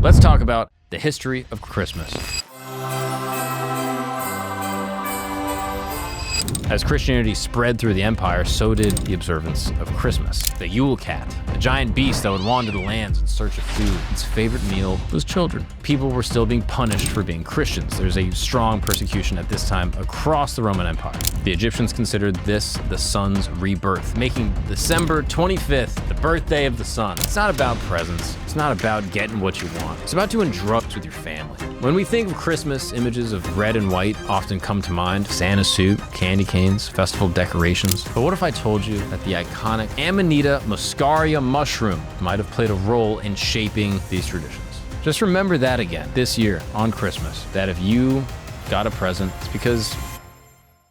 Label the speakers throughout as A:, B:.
A: Let's talk about the history of Christmas. As Christianity spread through the empire, so did the observance of Christmas. The Yule cat, a giant beast that would wander the lands in search of food. Its favorite meal was children. People were still being punished for being Christians. There's a strong persecution at this time across the Roman Empire. The Egyptians considered this the sun's rebirth, making December 25th the birthday of the sun. It's not about presents. It's not about getting what you want. It's about doing drugs with your family. When we think of Christmas, images of red and white often come to mind. Santa suit, candy canes, festival decorations. But what if I told you that the iconic Amanita muscaria mushroom might have played a role in shaping these traditions? Just remember that again this year on Christmas, that if you got a present, it's because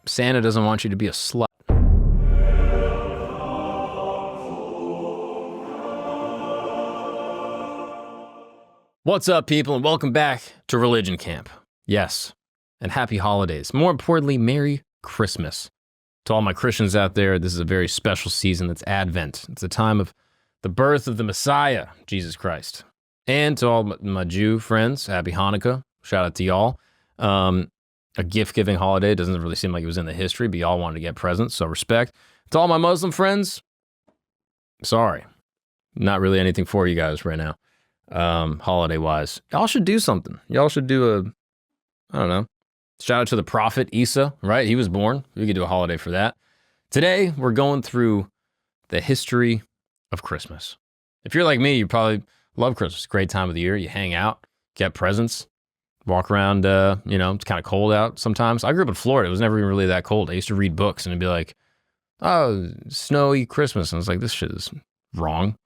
A: Santa doesn't want you to be a slut. What's up, people, and welcome back to Religion Camp. Yes, and happy holidays. More importantly, Merry Christmas. To all my Christians out there, this is a very special season. It's Advent. It's a time of the birth of the Messiah, Jesus Christ. And to all my Jew friends, happy Hanukkah. Shout out to y'all. A gift-giving holiday. Doesn't really seem like it was in the history, but y'all wanted to get presents, so respect. To all my Muslim friends, sorry. Not really anything for you guys right now. Holiday-wise. Y'all should do something. Y'all should do I don't know. Shout out to the prophet Isa, right? He was born. We could do a holiday for that. Today, we're going through the history of Christmas. If you're like me, you probably love Christmas. It's a great time of the year. You hang out, get presents, walk around, it's kind of cold out sometimes. I grew up in Florida. It was never even really that cold. I used to read books and it'd be like, oh, snowy Christmas. And I was like, this shit is wrong.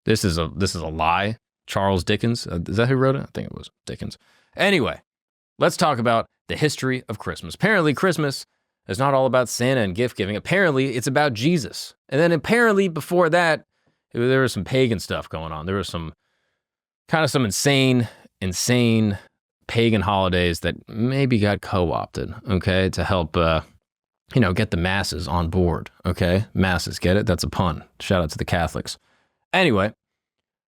A: This is a lie. Charles Dickens. Is that who wrote it? I think it was Dickens. Anyway, let's talk about the history of Christmas. Apparently, Christmas is not all about Santa and gift giving. Apparently, it's about Jesus. And then apparently, before that, there was some pagan stuff going on. There was some insane pagan holidays that maybe got co-opted, okay, to help, get the masses on board, okay? Masses, get it? That's a pun. Shout out to the Catholics. Anyway,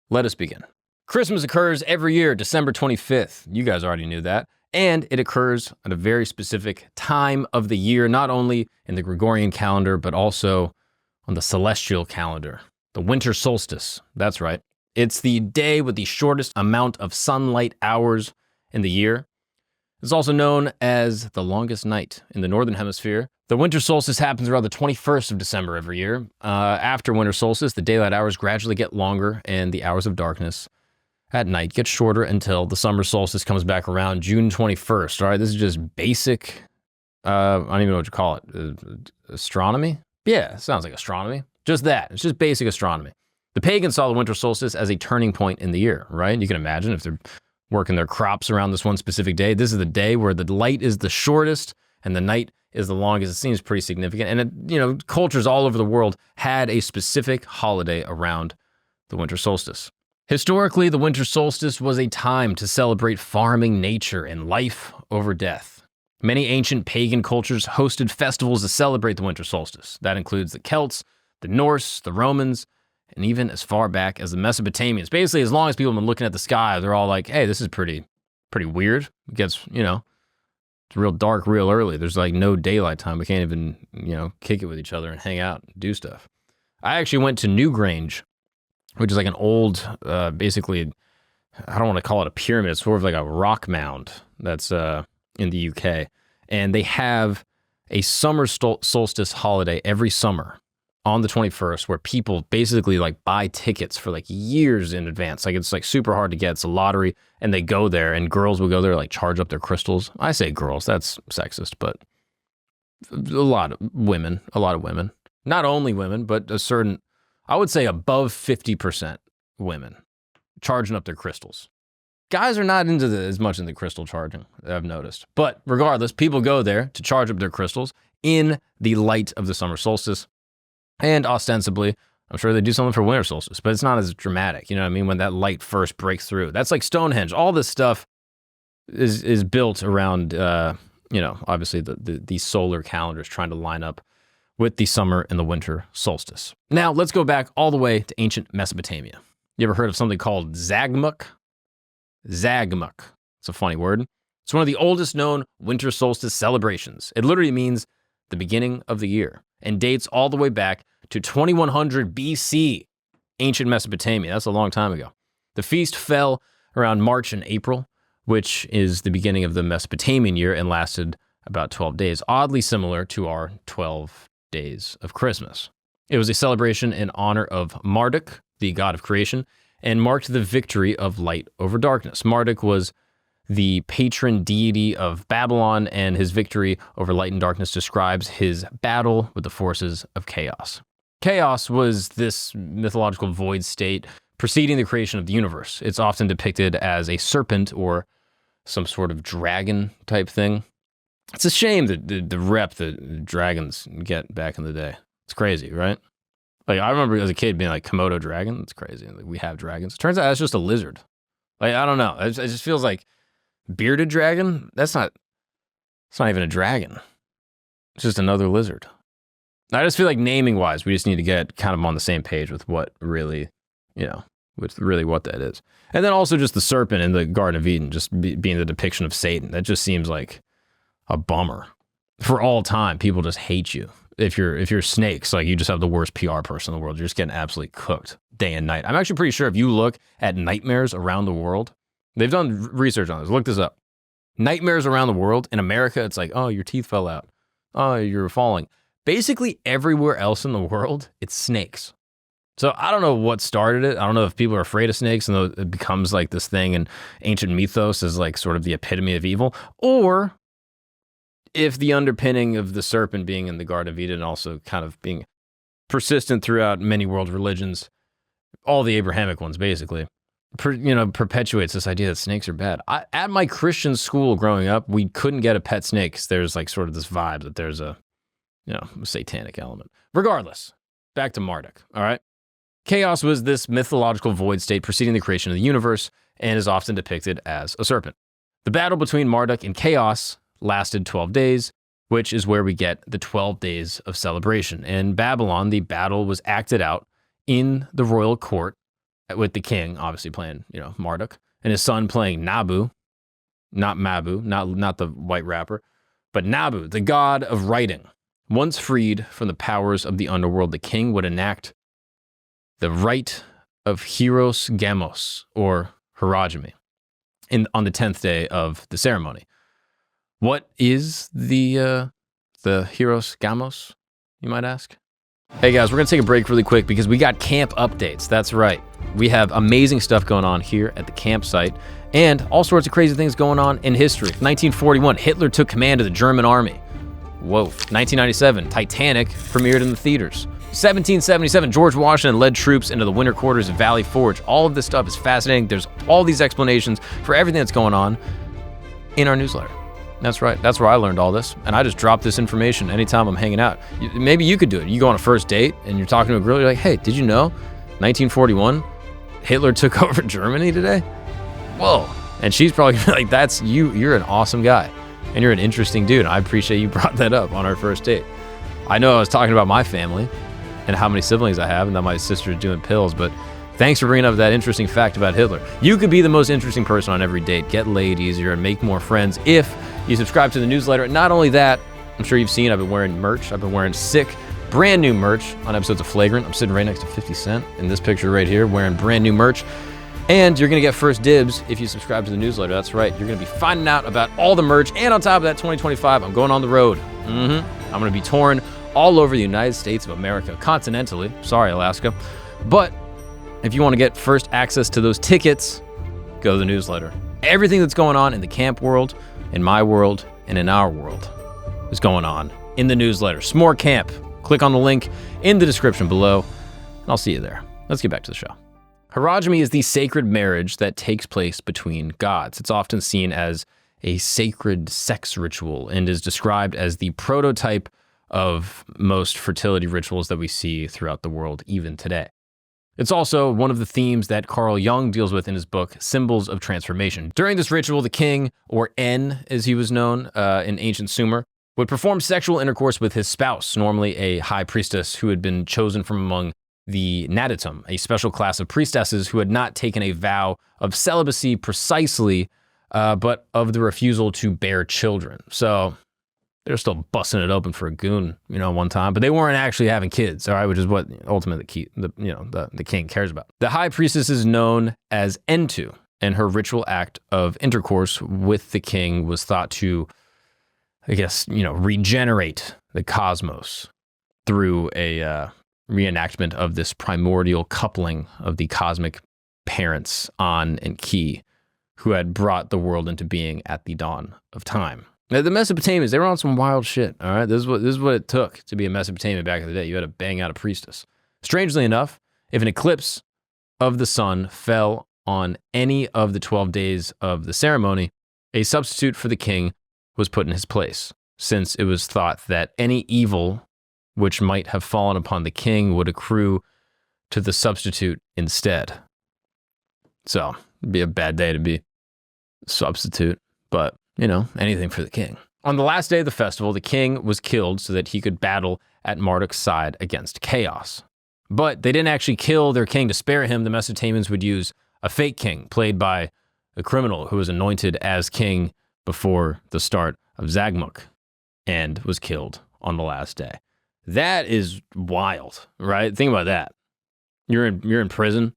A: let us begin. Christmas occurs every year, December 25th. You guys already knew that. And it occurs at a very specific time of the year, not only in the Gregorian calendar, but also on the celestial calendar, the winter solstice. That's right. It's the day with the shortest amount of sunlight hours in the year. It's also known as the longest night in the northern hemisphere. The winter solstice happens around the 21st of December every year. After winter solstice, the daylight hours gradually get longer and the hours of darkness at night get shorter until the summer solstice comes back around June 21st. All right, this is just basic, I don't even know what you call it, astronomy? Yeah, it sounds like astronomy. Just that. It's just basic astronomy. The pagans saw the winter solstice as a turning point in the year, right? You can imagine if they're working their crops around this one specific day, this is the day where the light is the shortest and the night is the longest. It seems pretty significant. And, cultures all over the world had a specific holiday around the winter solstice. Historically, the winter solstice was a time to celebrate farming nature and life over death. Many ancient pagan cultures hosted festivals to celebrate the winter solstice. That includes the Celts, the Norse, the Romans, and even as far back as the Mesopotamians. Basically, as long as people have been looking at the sky, they're all like, hey, this is pretty weird. It gets, it's real dark real early. There's like no daylight time. We can't even, kick it with each other and hang out and do stuff. I actually went to Newgrange, which is like an old, basically, I don't want to call it a pyramid. It's sort of like a rock mound that's in the UK. And they have a summer solstice holiday every summer on the 21st where people basically like buy tickets for like years in advance. Like it's like super hard to get. It's a lottery and they go there and girls will go there, like charge up their crystals. I say girls, that's sexist, but a lot of women, not only women, but a certain, I would say above 50% women charging up their crystals. Guys are not as much into crystal charging, I've noticed. But regardless, people go there to charge up their crystals in the light of the summer solstice. And ostensibly, I'm sure they do something for winter solstice, but it's not as dramatic. You know what I mean? When that light first breaks through. That's like Stonehenge. All this stuff is built around, obviously the solar calendars trying to line up with the summer and the winter solstice. Now, let's go back all the way to ancient Mesopotamia. You ever heard of something called Zagmuk? Zagmuk. It's a funny word. It's one of the oldest known winter solstice celebrations. It literally means the beginning of the year and dates all the way back to 2100 BC, ancient Mesopotamia. That's a long time ago. The feast fell around March and April, which is the beginning of the Mesopotamian year and lasted about 12 days, oddly similar to our 12 days of Christmas. It was a celebration in honor of Marduk, the god of creation, and marked the victory of light over darkness. Marduk was the patron deity of Babylon, and his victory over light and darkness describes his battle with the forces of chaos. Chaos was this mythological void state preceding the creation of the universe. It's often depicted as a serpent or some sort of dragon type thing. It's a shame that the rep that dragons get back in the day. It's crazy, right? Like, I remember as a kid being like, Komodo dragon? That's crazy. Like, we have dragons. Turns out that's just a lizard. Like, I don't know. It just feels like bearded dragon? It's not even a dragon. It's just another lizard. I just feel like naming-wise, we just need to get kind of on the same page with what really, with really what that is. And then also just the serpent in the Garden of Eden, just being the depiction of Satan. That just seems like a bummer. For all time, people just hate you. If you're snakes, like, you just have the worst PR person in the world. You're just getting absolutely cooked day and night. I'm actually pretty sure if you look at nightmares around the world, they've done research on this. Look this up. Nightmares around the world. In America, it's like, oh, your teeth fell out. Oh, you're falling. Basically everywhere else in the world, it's snakes. So I don't know what started it. I don't know if people are afraid of snakes and it becomes like this thing in ancient mythos is like sort of the epitome of evil, or if the underpinning of the serpent being in the Garden of Eden also kind of being persistent throughout many world religions, all the Abrahamic ones basically, perpetuates this idea that snakes are bad. At my Christian school growing up, we couldn't get a pet snake because there's like sort of this vibe that there's a satanic element. Regardless, back to Marduk, all right? Chaos was this mythological void state preceding the creation of the universe and is often depicted as a serpent. The battle between Marduk and Chaos lasted 12 days, which is where we get the 12 days of celebration. In Babylon, the battle was acted out in the royal court with the king, obviously playing, Marduk, and his son playing Nabu, not Mabu, not the white rapper, but Nabu, the god of writing. Once freed from the powers of the underworld, the king would enact the rite of Hieros Gamos, or Herogamy, on the 10th day of the ceremony. What is the Hieros Gamos, you might ask? Hey guys, we're going to take a break really quick because we got camp updates. That's right. We have amazing stuff going on here at the campsite and all sorts of crazy things going on in history. 1941, Hitler took command of the German army. Whoa. 1997, Titanic premiered in the theaters. 1777, George Washington led troops into the winter quarters of Valley Forge. All of this stuff is fascinating. There's all these explanations for everything that's going on in our newsletter. That's right. That's where I learned all this. And I just drop this information anytime I'm hanging out. Maybe you could do it. You go on a first date and you're talking to a girl. You're like, hey, did you know 1941, Hitler took over Germany today? Whoa. And she's probably gonna be like, that's you. You're an awesome guy. And you're an interesting dude. I appreciate you brought that up on our first date. I know I was talking about my family and how many siblings I have and that my sister's doing pills, but thanks for bringing up that interesting fact about Hitler. You could be the most interesting person on every date, get laid easier, and make more friends if you subscribe to the newsletter. And not only that, I'm sure you've seen I've been wearing merch. I've been wearing sick, brand new merch on episodes of Flagrant. I'm sitting right next to 50 Cent in this picture right here, wearing brand new merch. And you're going to get first dibs if you subscribe to the newsletter. That's right. You're going to be finding out about all the merch. And on top of that, 2025, I'm going on the road. I'm going to be touring all over the United States of America, continentally. Sorry, Alaska. But if you want to get first access to those tickets, go to the newsletter. Everything that's going on in the camp world, in my world, and in our world is going on in the newsletter. S'more Camp. Click on the link in the description below, and I'll see you there. Let's get back to the show. Herogamy is the sacred marriage that takes place between gods. It's often seen as a sacred sex ritual and is described as the prototype of most fertility rituals that we see throughout the world even today. It's also one of the themes that Carl Jung deals with in his book, Symbols of Transformation. During this ritual, the king, or En as he was known in ancient Sumer, would perform sexual intercourse with his spouse, normally a high priestess who had been chosen from among the Naditum, a special class of priestesses who had not taken a vow of celibacy precisely, but of the refusal to bear children. So they're still busting it open for a goon, one time, but they weren't actually having kids, all right, which is what ultimately the king cares about. The high priestess is known as Entu, and her ritual act of intercourse with the king was thought to, regenerate the cosmos through a reenactment of this primordial coupling of the cosmic parents, An and Ki, who had brought the world into being at the dawn of time. Now, the Mesopotamians, they were on some wild shit, all right? This is what it took to be a Mesopotamian back in the day. You had to bang out a priestess. Strangely enough, if an eclipse of the sun fell on any of the 12 days of the ceremony, a substitute for the king was put in his place, since it was thought that any evil which might have fallen upon the king would accrue to the substitute instead. So, it'd be a bad day to be substitute, but anything for the king. On the last day of the festival, the king was killed so that he could battle at Marduk's side against chaos. But they didn't actually kill their king to spare him. The Mesopotamians would use a fake king played by a criminal who was anointed as king before the start of Zagmuk and was killed on the last day. That is wild, right? Think about that. You're in prison,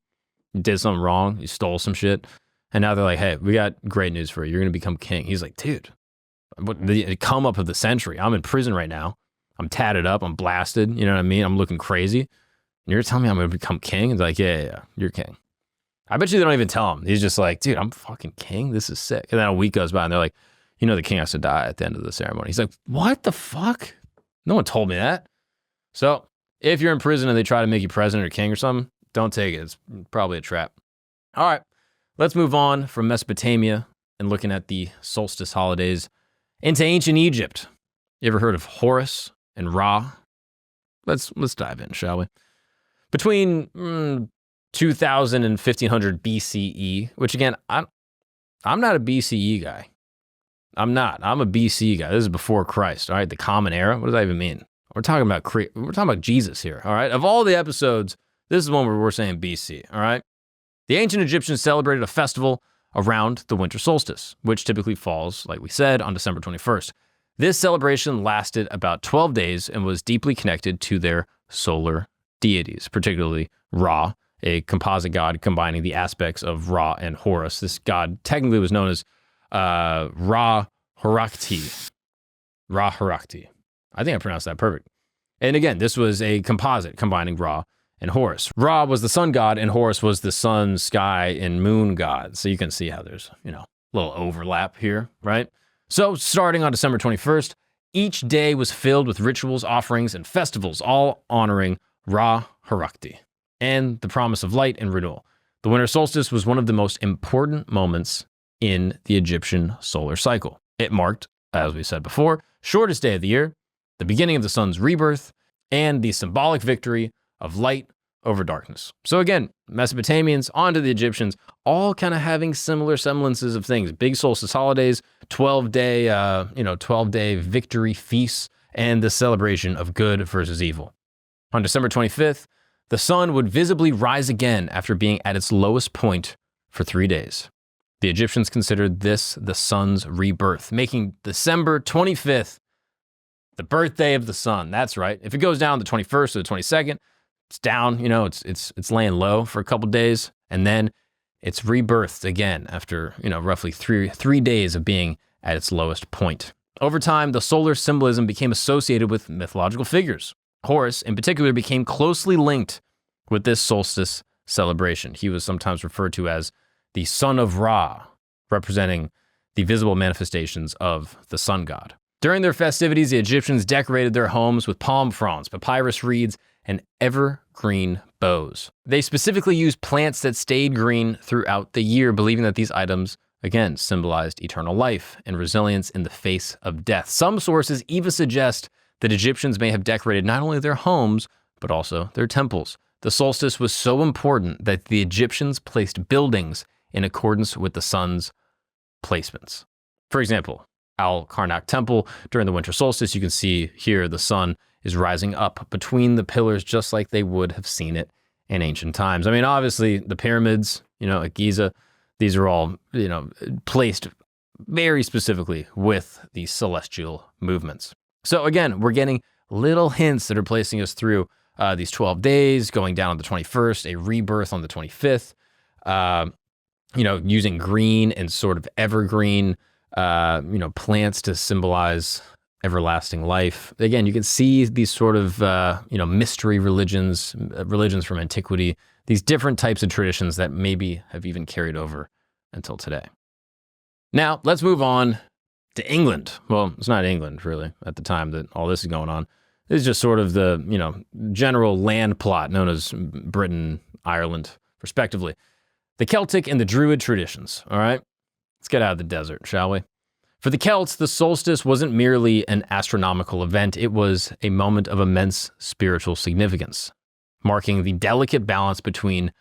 A: you did something wrong, you stole some shit, and now they're like, hey, we got great news for you. You're going to become king. He's like, dude, the come up of the century. I'm in prison right now. I'm tatted up. I'm blasted. You know what I mean? I'm looking crazy. And you're telling me I'm going to become king? And they're like, yeah, you're king. I bet you they don't even tell him. He's just like, dude, I'm fucking king. This is sick. And then a week goes by and they're like, the king has to die at the end of the ceremony. He's like, what the fuck? No one told me that. So if you're in prison and they try to make you president or king or something, don't take it. It's probably a trap. All right. Let's move on from Mesopotamia and looking at the solstice holidays into ancient Egypt. You ever heard of Horus and Ra? Let's dive in, shall we? Between 2000 and 1500 BCE, which again, I'm not a BCE guy. I'm not. I'm a BC guy. This is before Christ, all right? The Common Era. What does that even mean? We're talking about Jesus here, all right? Of all the episodes, this is one where we're saying BC, all right? The ancient Egyptians celebrated a festival around the winter solstice, which typically falls, like we said, on December 21st. This celebration lasted about 12 days and was deeply connected to their solar deities, particularly Ra, a composite god combining the aspects of Ra and Horus. This god technically was known as Ra Harakti. Ra Harakti. I think I pronounced that perfect. And again, this was a composite combining Ra and Horus. Ra was the sun god, and Horus was the sun, sky, and moon god. So you can see how there's, a little overlap here, right? So starting on December 21st, each day was filled with rituals, offerings, and festivals, all honoring Ra Harakti and the promise of light and renewal. The winter solstice was one of the most important moments in the Egyptian solar cycle. It marked, as we said before, shortest day of the year, the beginning of the sun's rebirth, and the symbolic victory of light over darkness. So again, Mesopotamians onto the Egyptians, all kind of having similar semblances of things. Big solstice holidays, 12-day victory feasts, and the celebration of good versus evil. On December 25th, the sun would visibly rise again after being at its lowest point for 3 days. The Egyptians considered this the sun's rebirth, making December 25th the birthday of the sun. That's right. If it goes down the 21st or the 22nd, it's down, it's laying low for a couple days, and then it's rebirthed again after, roughly three days of being at its lowest point. Over time, the solar symbolism became associated with mythological figures. Horus, in particular, became closely linked with this solstice celebration. He was sometimes referred to as the son of Ra, representing the visible manifestations of the sun god. During their festivities, the Egyptians decorated their homes with palm fronds, papyrus reeds, and evergreen boughs. They specifically used plants that stayed green throughout the year, believing that these items, again, symbolized eternal life and resilience in the face of death. Some sources even suggest that Egyptians may have decorated not only their homes, but also their temples. The solstice was so important that the Egyptians placed buildings in accordance with the sun's placements. For example, Al-Karnak Temple, during the winter solstice, you can see here the sun is rising up between the pillars just like they would have seen it in ancient times. I mean, obviously, the pyramids, at Giza, these are all, placed very specifically with the celestial movements. So again, we're getting little hints that are placing us through these 12 days, going down on the 21st, a rebirth on the 25th, using green and sort of evergreen, plants to symbolize everlasting life. Again, you can see these sort of, mystery religions from antiquity, these different types of traditions that maybe have even carried over until today. Now, let's move on to England. Well, it's not England, really, at the time that all this is going on. This is just sort of the, general land plot known as Britain, Ireland, respectively. The Celtic and the Druid traditions, all right? Let's get out of the desert, shall we? For the Celts, the solstice wasn't merely an astronomical event. It was a moment of immense spiritual significance, marking the delicate balance between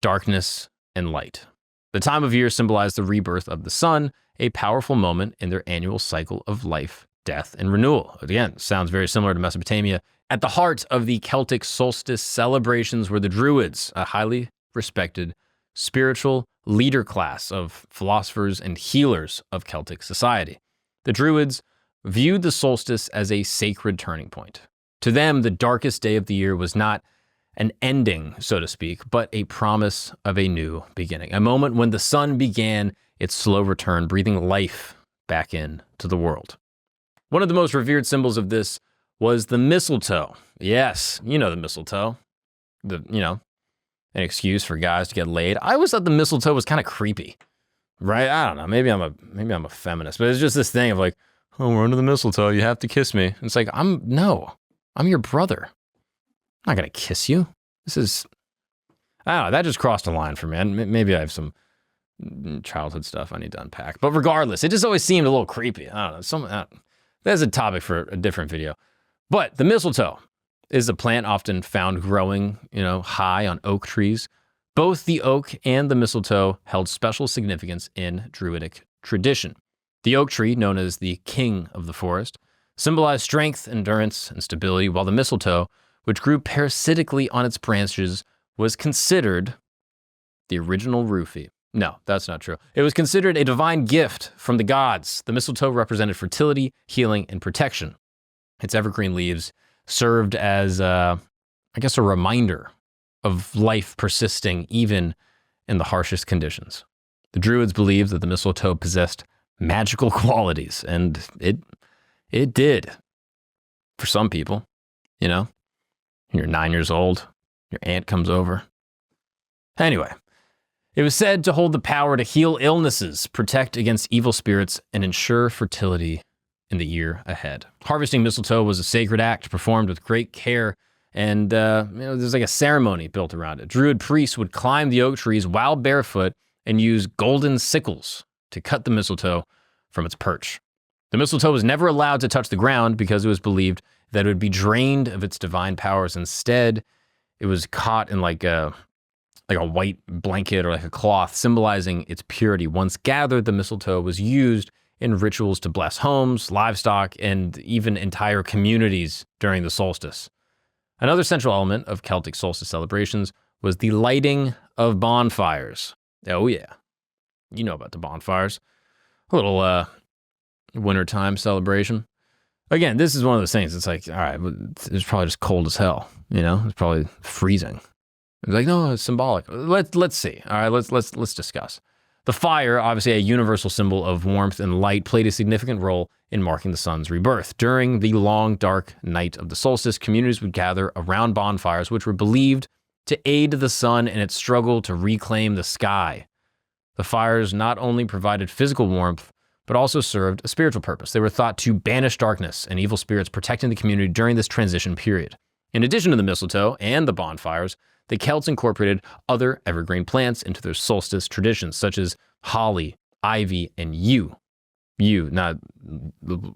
A: darkness and light. The time of year symbolized the rebirth of the sun, a powerful moment in their annual cycle of life, death, and renewal. Again, sounds very similar to Mesopotamia. At the heart of the Celtic solstice celebrations were the Druids, a highly respected spiritual leader class of philosophers and healers of Celtic society. The Druids viewed the solstice as a sacred turning point. To them, the darkest day of the year was not an ending, so to speak, but a promise of a new beginning, a moment when the sun began its slow return, breathing life back into the world. One of the most revered symbols of this was the mistletoe. Yes, the mistletoe. An excuse for guys to get laid. I always thought the mistletoe was kind of creepy, right? I don't know. Maybe I'm a feminist, but it's just this thing of like, oh, we're under the mistletoe. You have to kiss me. It's like, I'm your brother. I'm not gonna kiss you. I don't know. That just crossed a line for me. And maybe I have some childhood stuff I need to unpack. But regardless, it just always seemed a little creepy. I don't know. That's a topic for a different video. But the mistletoe is a plant often found growing, high on oak trees. Both the oak and the mistletoe held special significance in Druidic tradition. The oak tree, known as the king of the forest, symbolized strength, endurance, and stability, while the mistletoe, which grew parasitically on its branches, was considered the original roofie. No, that's not true. It was considered a divine gift from the gods. The mistletoe represented fertility, healing, and protection. Its evergreen leaves served as, a reminder of life persisting even in the harshest conditions. The Druids believed that the mistletoe possessed magical qualities, and it did. For some people, you're 9 years old, your aunt comes over. Anyway, it was said to hold the power to heal illnesses, protect against evil spirits, and ensure fertility in the year ahead. Harvesting mistletoe was a sacred act performed with great care, and there's like a ceremony built around it. Druid priests would climb the oak trees while barefoot and use golden sickles to cut the mistletoe from its perch. The mistletoe was never allowed to touch the ground because it was believed that it would be drained of its divine powers. Instead, it was caught in like a white blanket or like a cloth, symbolizing its purity. Once gathered, the mistletoe was used in rituals to bless homes, livestock, and even entire communities during the solstice. Another central element of Celtic solstice celebrations was the lighting of bonfires. Oh yeah, you know about the bonfires. A little wintertime celebration. Again, this is one of those things. It's like, all right, it's probably just cold as hell. It's probably freezing. It's like, no, it's symbolic. Let's see. All right, let's discuss. The fire, obviously a universal symbol of warmth and light, played a significant role in marking the sun's rebirth. During the long, dark night of the solstice, communities would gather around bonfires, which were believed to aid the sun in its struggle to reclaim the sky. The fires not only provided physical warmth, but also served a spiritual purpose. They were thought to banish darkness and evil spirits, protecting the community during this transition period. In addition to the mistletoe and the bonfires, the Celts incorporated other evergreen plants into their solstice traditions, such as holly, ivy, and yew. Yew, not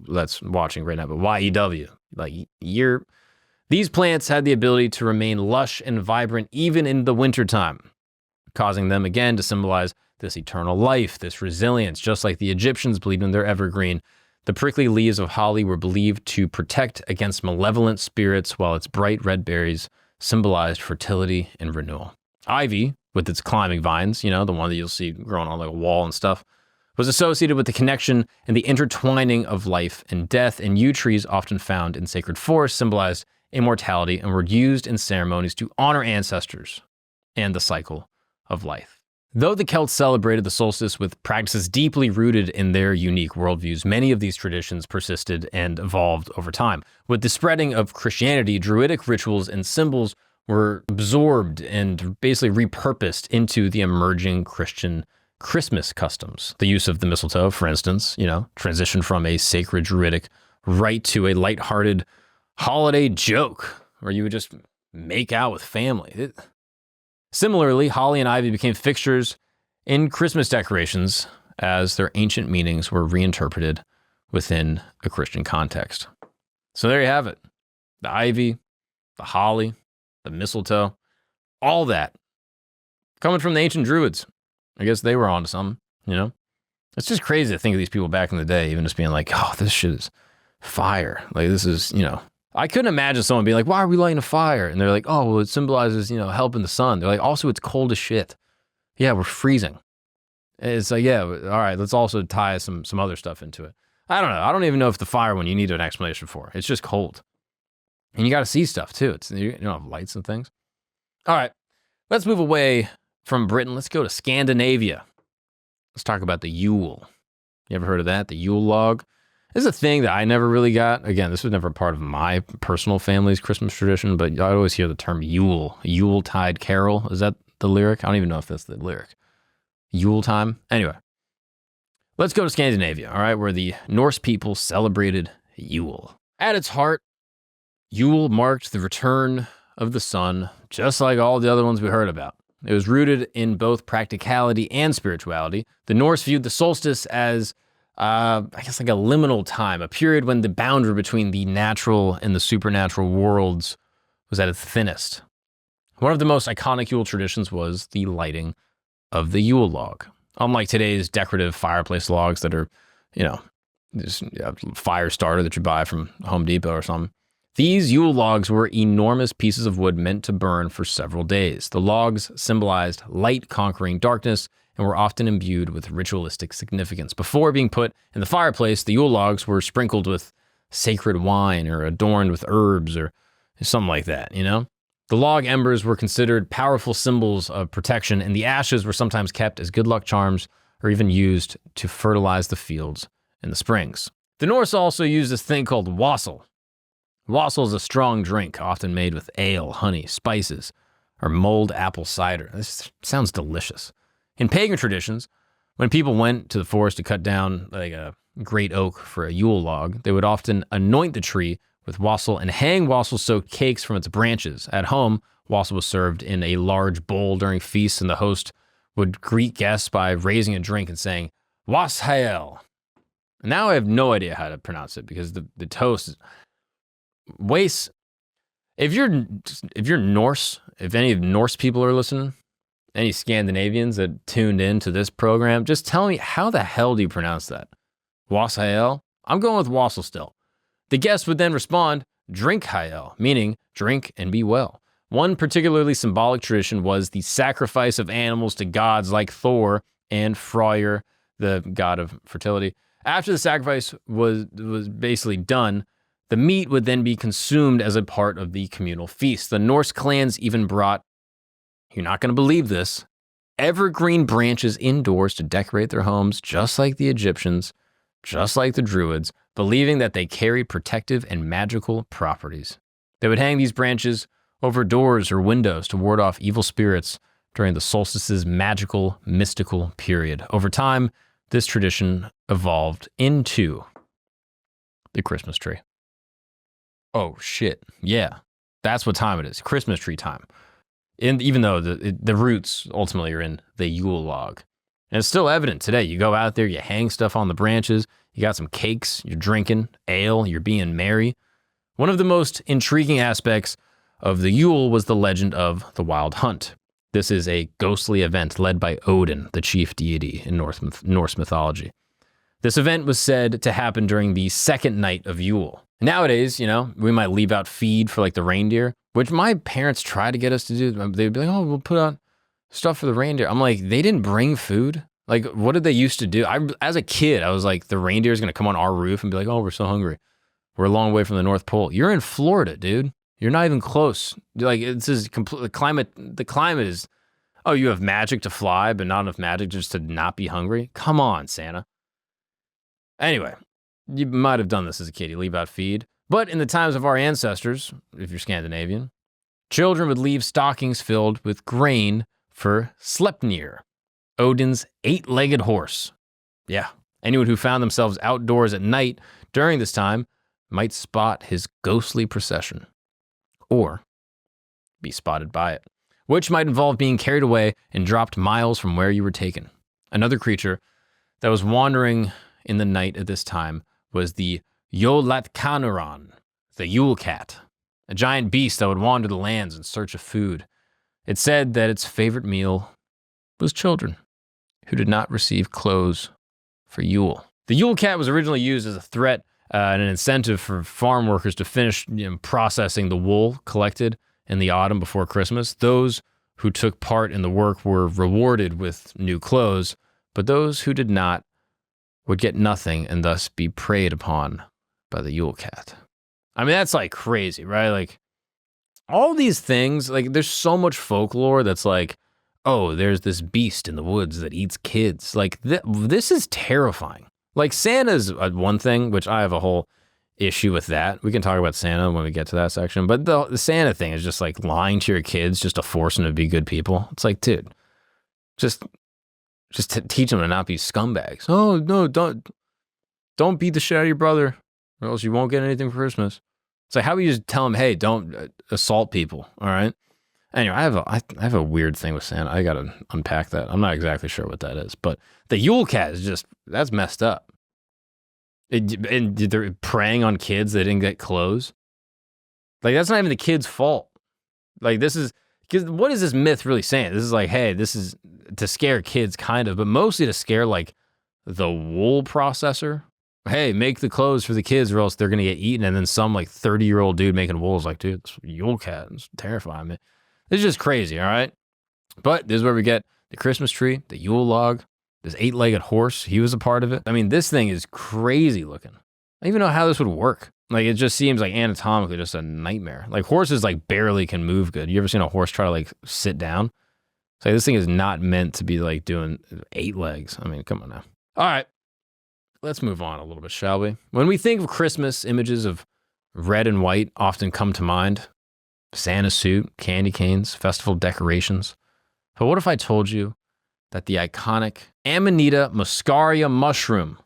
A: that's watching right now, but Y-E-W, like year. These plants had the ability to remain lush and vibrant even in the wintertime, causing them again to symbolize this eternal life, this resilience, just like the Egyptians believed in their evergreen. The prickly leaves of holly were believed to protect against malevolent spirits, while its bright red berries symbolized fertility and renewal. Ivy, with its climbing vines, the one that you'll see growing on like a wall and stuff, was associated with the connection and the intertwining of life and death, and yew trees, often found in sacred forests, symbolized immortality and were used in ceremonies to honor ancestors and the cycle of life. Though the Celts celebrated the solstice with practices deeply rooted in their unique worldviews, many of these traditions persisted and evolved over time. With the spreading of Christianity, Druidic rituals and symbols were absorbed and basically repurposed into the emerging Christian Christmas customs. The use of the mistletoe, for instance, transitioned from a sacred Druidic rite to a lighthearted holiday joke where you would just make out with family. Similarly, holly and ivy became fixtures in Christmas decorations as their ancient meanings were reinterpreted within a Christian context. So there you have it. The ivy, the holly, the mistletoe, all that coming from the ancient Druids. I guess they were onto something, It's just crazy to think of these people back in the day, even just being like, oh, this shit is fire. Like, this is, I couldn't imagine someone being like, why are we lighting a fire? And they're like, oh, well, it symbolizes, helping the sun. They're like, also, it's cold as shit. Yeah, we're freezing. It's like, yeah, all right, let's also tie some other stuff into it. I don't know. I don't even know if the fire one you need an explanation for. It's just cold. And you got to see stuff, too. You don't have lights and things. All right, let's move away from Britain. Let's go to Scandinavia. Let's talk about the Yule. You ever heard of that? The Yule log? This is a thing that I never really got. Again, this was never part of my personal family's Christmas tradition, but I always hear the term Yule. Yuletide carol. Is that the lyric? I don't even know if that's the lyric. Yule time? Anyway, let's go to Scandinavia, all right, where the Norse people celebrated Yule. At its heart, Yule marked the return of the sun, just like all the other ones we heard about. It was rooted in both practicality and spirituality. The Norse viewed the solstice as, like a liminal time, a period when the boundary between the natural and the supernatural worlds was at its thinnest. One of the most iconic Yule traditions was the lighting of the Yule log. Unlike today's decorative fireplace logs that are, just a fire starter that you buy from Home Depot or something, these Yule logs were enormous pieces of wood meant to burn for several days. The logs symbolized light conquering darkness and were often imbued with ritualistic significance. Before being put in the fireplace, the Yule logs were sprinkled with sacred wine or adorned with herbs or something like that, The log embers were considered powerful symbols of protection, and the ashes were sometimes kept as good luck charms or even used to fertilize the fields in the springs. The Norse also used this thing called wassail. Wassail is a strong drink, often made with ale, honey, spices, or mulled apple cider. This sounds delicious. In pagan traditions, when people went to the forest to cut down like a great oak for a Yule log, they would often anoint the tree with wassail and hang wassail-soaked cakes from its branches. At home, wassail was served in a large bowl during feasts, and the host would greet guests by raising a drink and saying, wassail. Now I have no idea how to pronounce it because the toast is... Wace, if you're Norse, if any of Norse people are listening, any Scandinavians that tuned in to this program, just tell me, how the hell do you pronounce that? Wassail? I'm going with wassail still. The guest would then respond, drink hael, meaning drink and be well. One particularly symbolic tradition was the sacrifice of animals to gods like Thor and Freyr, the god of fertility. After the sacrifice was basically done, the meat would then be consumed as a part of the communal feast. The Norse clans even brought, you're not going to believe this, evergreen branches indoors to decorate their homes, just like the Egyptians, just like the Druids, believing that they carried protective and magical properties. They would hang these branches over doors or windows to ward off evil spirits during the solstice's magical, mystical period. Over time, this tradition evolved into the Christmas tree. Oh, shit. Yeah, that's what time it is. Christmas tree time. And even though the roots ultimately are in the Yule log. And it's still evident today. You go out there, you hang stuff on the branches, you got some cakes, you're drinking ale, you're being merry. One of the most intriguing aspects of the Yule was the legend of the Wild Hunt. This is a ghostly event led by Odin, the chief deity in Norse mythology. This event was said to happen during the second night of Yule. Nowadays, we might leave out feed for like the reindeer. which my parents tried to get us to do. They'd be like, oh, we'll put out stuff for the reindeer. I'm like, they didn't bring food. Like, what did they used to do? As a kid, I was like, the reindeer's going to come on our roof and be like, oh, we're so hungry. We're a long way from the North Pole. You're in Florida, dude. You're not even close. Like, this is the climate is, oh, you have magic to fly, but not enough magic just to not be hungry? Come on, Santa. Anyway, you might have done this as a kid. You leave out feed. But in the times of our ancestors, if you're Scandinavian, children would leave stockings filled with grain for Sleipnir, Odin's 8-legged horse. Yeah, anyone who found themselves outdoors at night during this time might spot his ghostly procession, or be spotted by it, which might involve being carried away and dropped miles from where you were taken. Another creature that was wandering in the night at this time was the Jólatkánaran, the Yule cat, a giant beast that would wander the lands in search of food. It said that its favorite meal was children who did not receive clothes for Yule. The Yule cat was originally used as a threat and an incentive for farm workers to finish processing the wool collected in the autumn before Christmas. Those who took part in the work were rewarded with new clothes, but those who did not would get nothing and thus be preyed upon by the Yule cat. I mean, that's like crazy, right? Like, all these things, like, there's so much folklore that's like, oh, there's this beast in the woods that eats kids. Like, this is terrifying. Like, Santa's one thing, which I have a whole issue with that. We can talk about Santa when we get to that section. But the Santa thing is just like lying to your kids just to force them to be good people. It's like, dude, just teach them to not be scumbags. Oh, no, don't beat the shit out of your brother or else you won't get anything for Christmas. It's like, how about you just tell them, hey, don't assault people, all right? Anyway, I have a weird thing with Santa. I got to unpack that. I'm not exactly sure what that is. But the Yule cat is just, that's messed up. And they're preying on kids that didn't get clothes. Like, that's not even the kid's fault. Like, this is, because what is this myth really saying? This is like, hey, this is to scare kids, kind of, but mostly to scare, like, the wool processor. Hey, make the clothes for the kids or else they're going to get eaten. And then some, like, 30-year-old dude making wool is like, dude, it's Yule cat. It's terrifying, man. It's just crazy, all right? But this is where we get the Christmas tree, the Yule log, this 8-legged horse. He was a part of it. I mean, this thing is crazy looking. I don't even know how this would work. Like, it just seems like anatomically just a nightmare. Like, horses, like, barely can move good. You ever seen a horse try to, like, sit down? It's like, this thing is not meant to be, like, doing 8 legs. I mean, come on now. All right. Let's move on a little bit, shall we? When we think of Christmas, images of red and white often come to mind. Santa suit, candy canes, festival decorations. But what if I told you that the iconic Amanita muscaria mushroom,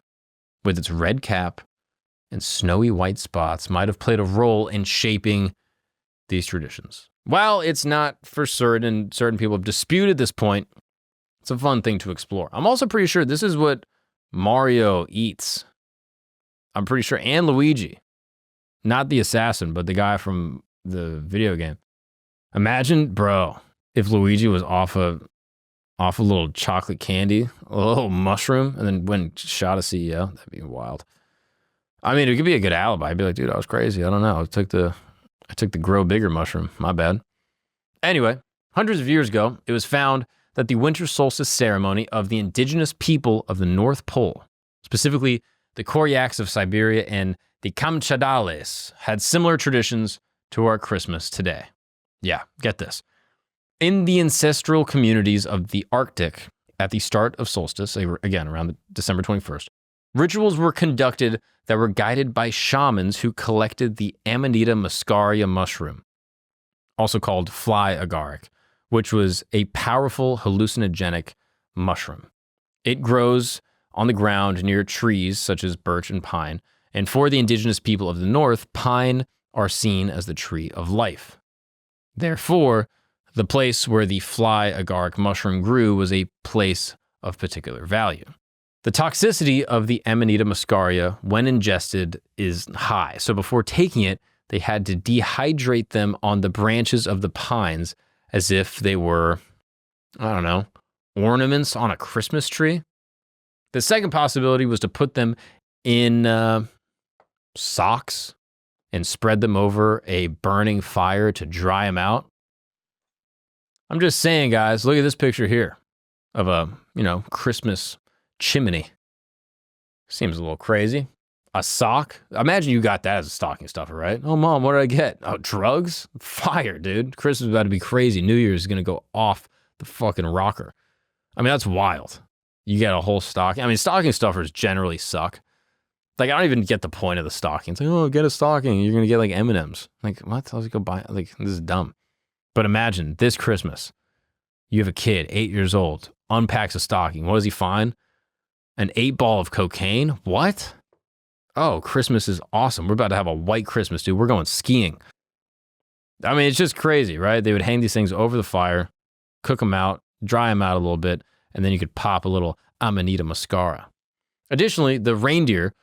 A: with its red cap and snowy white spots, might have played a role in shaping these traditions? While it's not for certain people have disputed this point, it's a fun thing to explore. I'm also pretty sure this is what Mario eats. I'm pretty sure, and Luigi. Not the assassin, but the guy from the video game. Imagine, bro, if Luigi was off a little chocolate candy, a little mushroom, and then went and shot a CEO. That'd be wild. I mean, it could be a good alibi. I'd be like, dude, I was crazy. I don't know. I took the grow bigger mushroom. My bad. Anyway, hundreds of years ago, it was found that the winter solstice ceremony of the indigenous people of the North Pole, specifically the Koryaks of Siberia and the Kamchadales, had similar traditions to our Christmas today. Yeah, get this. In the ancestral communities of the Arctic at the start of solstice, again, around December 21st, rituals were conducted that were guided by shamans who collected the Amanita muscaria mushroom, also called fly agaric, which was a powerful hallucinogenic mushroom. It grows on the ground near trees such as birch and pine, and for the indigenous people of the North, pine are seen as the tree of life. Therefore, the place where the fly agaric mushroom grew was a place of particular value. The toxicity of the Amanita muscaria when ingested is high, so before taking it, they had to dehydrate them on the branches of the pines as if they were, I don't know, ornaments on a Christmas tree. The second possibility was to put them in socks and spread them over a burning fire to dry them out. I'm just saying, guys, look at this picture here of a, Christmas chimney. Seems a little crazy. A sock? Imagine you got that as a stocking stuffer, right? Oh, Mom, what did I get? Oh, drugs? Fire, dude. Christmas is about to be crazy. New Year's is going to go off the fucking rocker. I mean, that's wild. You get a whole stocking. I mean, stocking stuffers generally suck. Like, I don't even get the point of the stocking. It's like, oh, get a stocking. You're going to get like M&Ms. Like, what? I'll just go buy, like, this is dumb. But imagine this Christmas, you have a kid, 8 years old, unpacks a stocking. What does he find? An 8-ball of cocaine? What? Oh, Christmas is awesome. We're about to have a white Christmas, dude. We're going skiing. I mean, it's just crazy, right? They would hang these things over the fire, cook them out, dry them out a little bit, and then you could pop a little Amanita muscaria. Additionally, the reindeer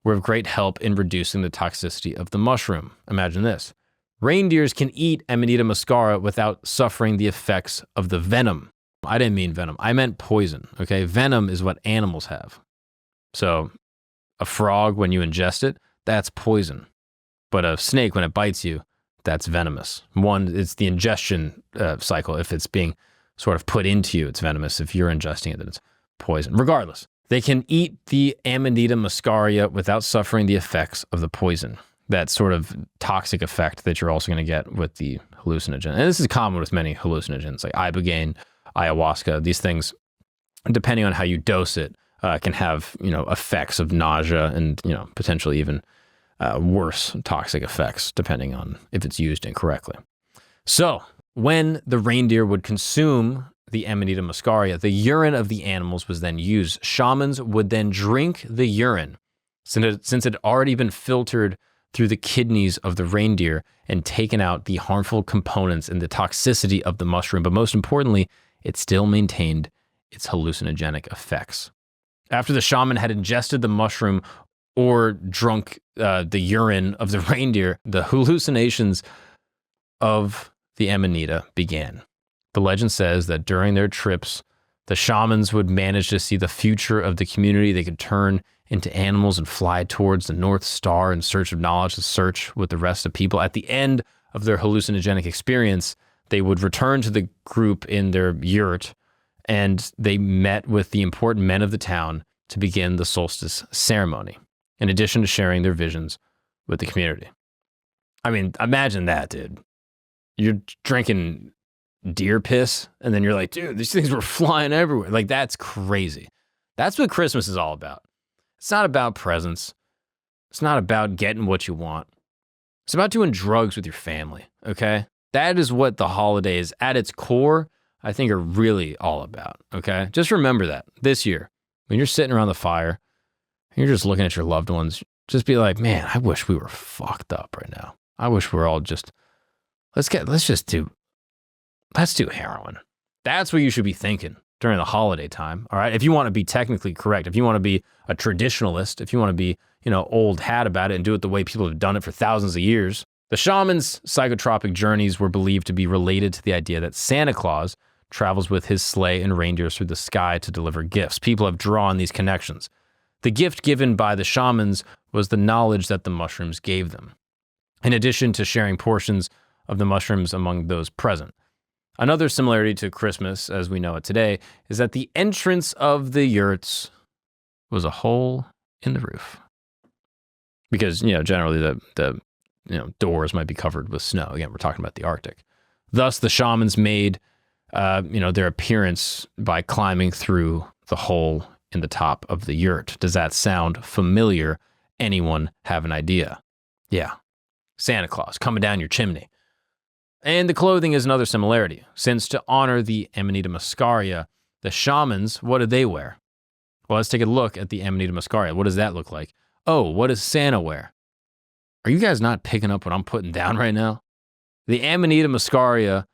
A: were of great help in reducing the toxicity of the mushroom. Imagine this. Reindeers can eat Amanita muscaria without suffering the effects of the venom. I didn't mean venom. I meant poison, okay? Venom is what animals have. So a frog, when you ingest it, that's poison. But a snake, when it bites you, that's venomous. One, it's the ingestion cycle. If it's being sort of put into you, it's venomous. If you're ingesting it, then it's poison. Regardless, they can eat the Amanita muscaria without suffering the effects of the poison. That sort of toxic effect that you're also going to get with the hallucinogen. And this is common with many hallucinogens like ibogaine, ayahuasca. These things, depending on how you dose it, can have, effects of nausea and, potentially even worse toxic effects, depending on if it's used incorrectly. So when the reindeer would consume the Amanita muscaria, the urine of the animals was then used. Shamans would then drink the urine, since it had already been filtered through the kidneys of the reindeer and taken out the harmful components and the toxicity of the mushroom. But most importantly, it still maintained its hallucinogenic effects. After the shaman had ingested the mushroom or drunk the urine of the reindeer, the hallucinations of the Amanita began. The legend says that during their trips, the shamans would manage to see the future of the community. They could turn into animals and fly towards the North Star in search of knowledge, to search with the rest of people. At the end of their hallucinogenic experience, they would return to the group in their yurt, and they met with the important men of the town to begin the solstice ceremony, in addition to sharing their visions with the community. I mean, imagine that, dude. You're drinking deer piss, and then you're like, dude, these things were flying everywhere. Like, that's crazy. That's what Christmas is all about. It's not about presents. It's not about getting what you want. It's about doing drugs with your family, okay? That is what the holidays, at its core, I think are really all about, okay? Just remember that this year, when you're sitting around the fire, and you're just looking at your loved ones, just be like, man, I wish we were fucked up right now. I wish we're all just, let's do heroin. That's what you should be thinking during the holiday time, all right? If you want to be technically correct, if you want to be a traditionalist, if you want to be, old hat about it and do it the way people have done it for thousands of years, the shamans' psychotropic journeys were believed to be related to the idea that Santa Claus travels with his sleigh and reindeers through the sky to deliver gifts. People have drawn these connections. The gift given by the shamans was the knowledge that the mushrooms gave them, in addition to sharing portions of the mushrooms among those present. Another similarity to Christmas, as we know it today, is that the entrance of the yurts was a hole in the roof. Because, generally the doors might be covered with snow. Again, we're talking about the Arctic. Thus, the shamans made, their appearance by climbing through the hole in the top of the yurt. Does that sound familiar? Anyone have an idea? Yeah. Santa Claus coming down your chimney. And the clothing is another similarity, since to honor the Amanita muscaria, the shamans, what did they wear? Well, let's take a look at the Amanita muscaria. What does that look like? Oh, what does Santa wear? Are you guys not picking up what I'm putting down right now? The Amanita muscaria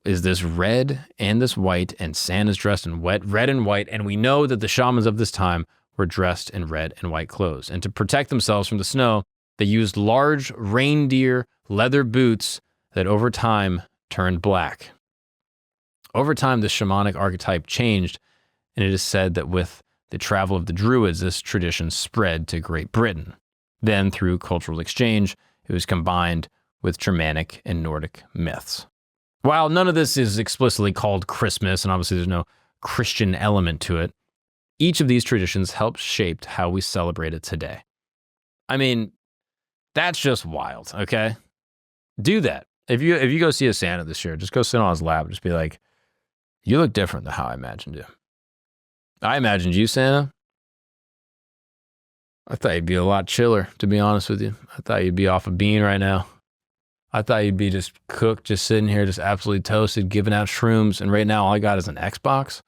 A: is this red and this white, and Santa's dressed in red and white, and we know that the shamans of this time were dressed in red and white clothes. And to protect themselves from the snow, they used large reindeer leather boots that over time turned black. Over time, the shamanic archetype changed, and it is said that with the travel of the Druids, this tradition spread to Great Britain. Then, through cultural exchange, It was combined with Germanic and Nordic myths. While none of this is explicitly called Christmas, and obviously there's no Christian element to it, each of these traditions helped shape how we celebrate it today. I mean, that's just wild, okay? Do that. If you go see a Santa this year, just go sit on his lap and just be like, you look different than how I imagined you. I imagined you, Santa. I thought you'd be a lot chiller, to be honest with you. I thought you'd be off a bean right now. I thought you'd be just cooked, just sitting here, just absolutely toasted, giving out shrooms, and right now all I got is an Xbox.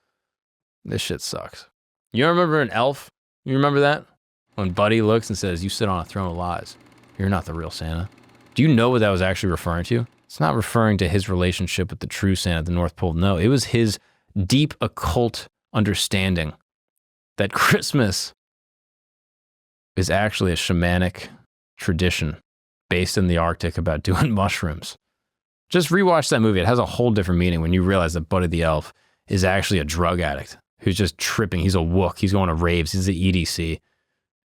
A: This shit sucks. You remember an elf? You remember that? When Buddy looks and says, you sit on a throne of lies. You're not the real Santa. Do you know what that was actually referring to? It's not referring to his relationship with the true Santa at the North Pole. No, it was his deep occult understanding that Christmas is actually a shamanic tradition based in the Arctic about doing mushrooms. Just rewatch that movie. It has a whole different meaning when you realize that Buddy the Elf is actually a drug addict who's just tripping. He's a wook. He's going to raves. He's an EDC.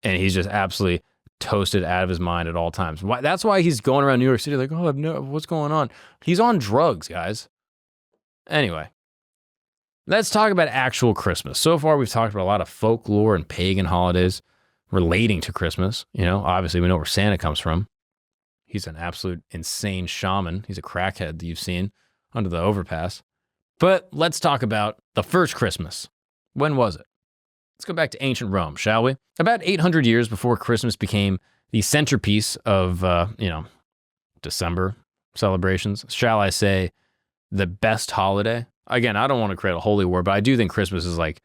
A: And he's just absolutely toasted out of his mind at all times. That's why he's going around New York City like, oh, what's going on? He's on drugs, guys. Anyway, let's talk about actual Christmas. So far, we've talked about a lot of folklore and pagan holidays relating to Christmas. You know, obviously, we know where Santa comes from. He's an absolute insane shaman. He's a crackhead that you've seen under the overpass. But let's talk about the first Christmas. When was it? Let's go back to ancient Rome, shall we? About 800 years before Christmas became the centerpiece of, December celebrations, shall I say, the best holiday. Again, I don't want to create a holy war, but I do think Christmas is like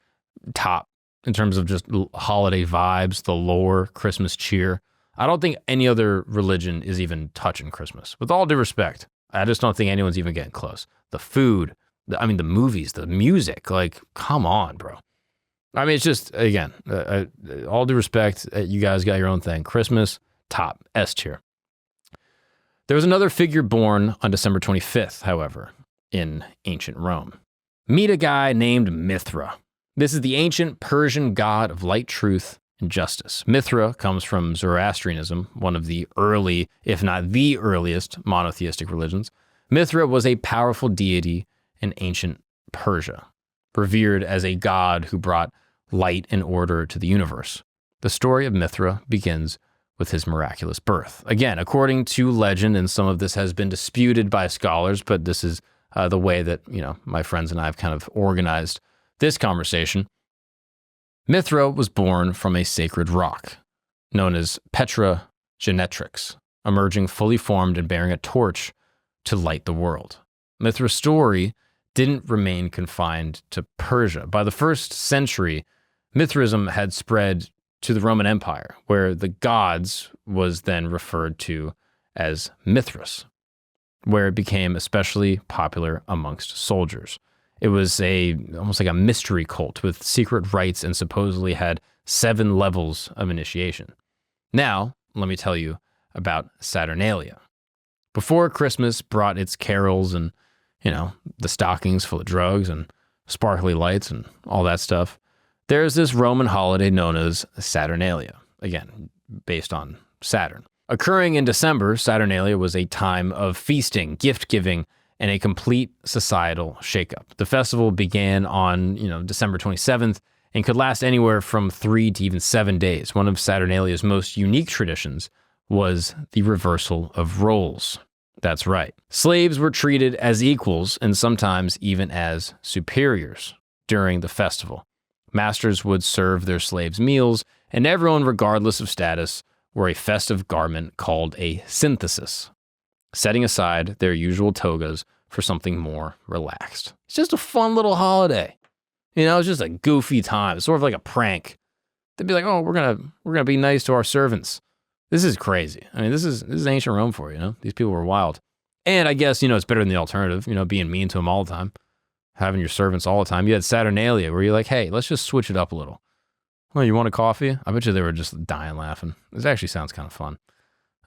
A: top in terms of just holiday vibes, the lore, Christmas cheer. I don't think any other religion is even touching Christmas. With all due respect, I just don't think anyone's even getting close. The food, the movies, the music, like, come on, bro. I mean, it's just, again, all due respect, you guys got your own thing. Christmas, top, S tier. There was another figure born on December 25th, however, in ancient Rome. Meet a guy named Mithra. This is the ancient Persian god of light, truth, and justice. Mithra comes from Zoroastrianism, one of the early, if not the earliest, monotheistic religions. Mithra was a powerful deity in ancient Persia, revered as a god who brought light and order to the universe. The story of Mithra begins with his miraculous birth. Again, according to legend, and some of this has been disputed by scholars, but this is the way that, my friends and I have kind of organized this conversation. Mithra was born from a sacred rock known as Petra Genetrix, emerging fully formed and bearing a torch to light the world. Mithra's story didn't remain confined to Persia. By the 1st century, Mithraism had spread to the Roman Empire, where the gods was then referred to as Mithras, where it became especially popular amongst soldiers. It was almost like a mystery cult with secret rites and supposedly had 7 levels of initiation. Now, let me tell you about Saturnalia. Before Christmas brought its carols and, the stockings full of drugs and sparkly lights and all that stuff, there's this Roman holiday known as Saturnalia, again, based on Saturn. Occurring in December, Saturnalia was a time of feasting, gift-giving, and a complete societal shakeup. The festival began on, December 27th and could last anywhere from 3 to even 7 days. One of Saturnalia's most unique traditions was the reversal of roles. That's right. Slaves were treated as equals and sometimes even as superiors during the festival. Masters would serve their slaves meals, and everyone, regardless of status, wore a festive garment called a synthesis, setting aside their usual togas for something more relaxed. It's just a fun little holiday. It's just a goofy time. It's sort of like a prank. They'd be like, "Oh, we're gonna be nice to our servants." This is crazy. I mean, this is ancient Rome for you. These people were wild. And I guess, it's better than the alternative, being mean to them all the time, having your servants all the time. You had Saturnalia where you're like, hey, let's just switch it up a little. Well, you want a coffee? I bet you they were just dying laughing. This actually sounds kind of fun.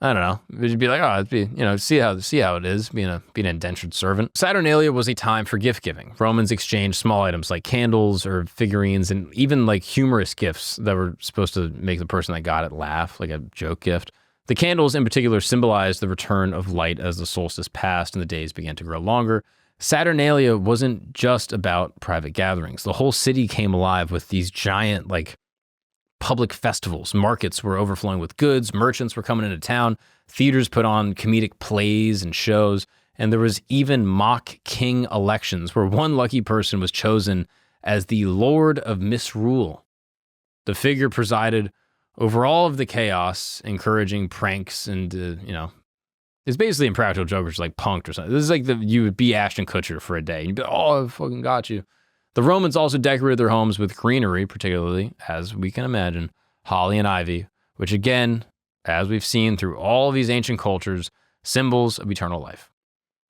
A: I don't know. You'd be like, oh, it'd be, see how it is being an indentured servant. Saturnalia was a time for gift giving. Romans exchanged small items like candles or figurines and even like humorous gifts that were supposed to make the person that got it laugh, like a joke gift. The candles in particular symbolized the return of light as the solstice passed and the days began to grow longer. Saturnalia wasn't just about private gatherings. The whole city came alive with these giant, public festivals. Markets were overflowing with goods, merchants were coming into town, theaters put on comedic plays and shows, and there was even mock king elections where one lucky person was chosen as the Lord of Misrule. The figure presided over all of the chaos, encouraging pranks and, it's basically Impractical Jokers like punked or something. This is you would be Ashton Kutcher for a day. You'd be like, oh, I fucking got you. The Romans also decorated their homes with greenery, particularly, as we can imagine, holly and ivy, which again, as we've seen through all of these ancient cultures, symbols of eternal life.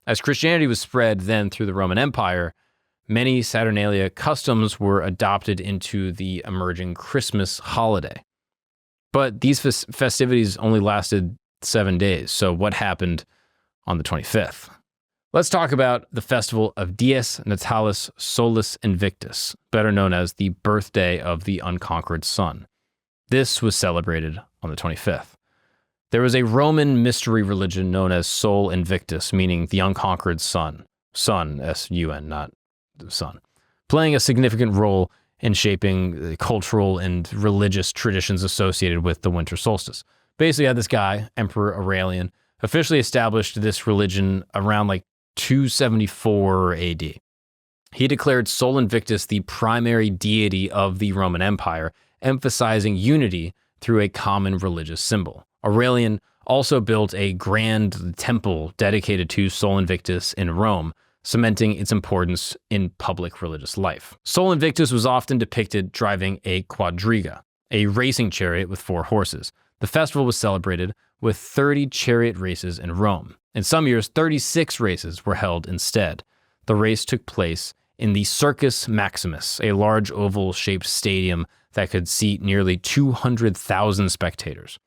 A: As Christianity was spread then through the Roman Empire, many Saturnalia customs were adopted into the emerging Christmas holiday. But these festivities only lasted 7 days. So what happened on the 25th? Let's talk about the festival of Dies Natalis Solis Invictus, better known as the birthday of the unconquered sun. This was celebrated on the 25th. There was a Roman mystery religion known as Sol Invictus, meaning the unconquered sun. Sun, S-U-N, not the sun. Playing a significant role in shaping the cultural and religious traditions associated with the winter solstice. Basically, had this guy, Emperor Aurelian, officially established this religion around 274 AD. He declared Sol Invictus the primary deity of the Roman Empire, emphasizing unity through a common religious symbol. Aurelian also built a grand temple dedicated to Sol Invictus in Rome, cementing its importance in public religious life. Sol Invictus was often depicted driving a quadriga, a racing chariot with 4 horses. The festival was celebrated with 30 chariot races in Rome. In some years, 36 races were held instead. The race took place in the Circus Maximus, a large oval-shaped stadium that could seat nearly 200,000 spectators.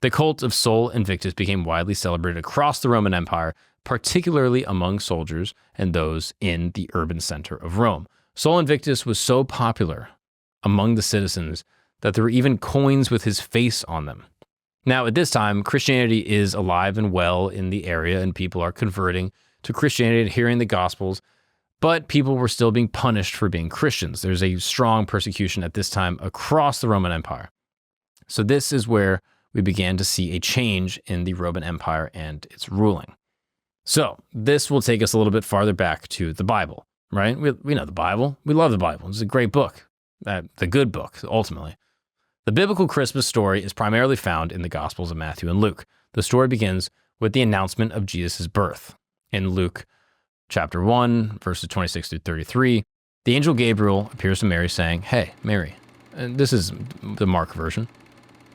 A: The cult of Sol Invictus became widely celebrated across the Roman Empire, particularly among soldiers and those in the urban center of Rome. Sol Invictus was so popular among the citizens that there were even coins with his face on them. Now, at this time, Christianity is alive and well in the area, and people are converting to Christianity, adhering the Gospels, but people were still being punished for being Christians. There's a strong persecution at this time across the Roman Empire. So this is where we began to see a change in the Roman Empire and its ruling. So this will take us a little bit farther back to the Bible, right? We know the Bible. We love the Bible. It's a great book, the good book, ultimately. The biblical Christmas story is primarily found in the Gospels of Matthew and Luke. The story begins with the announcement of Jesus' birth. In Luke chapter 1, verses 26 through 33, the angel Gabriel appears to Mary saying, "Hey, Mary," and this is the Mark version.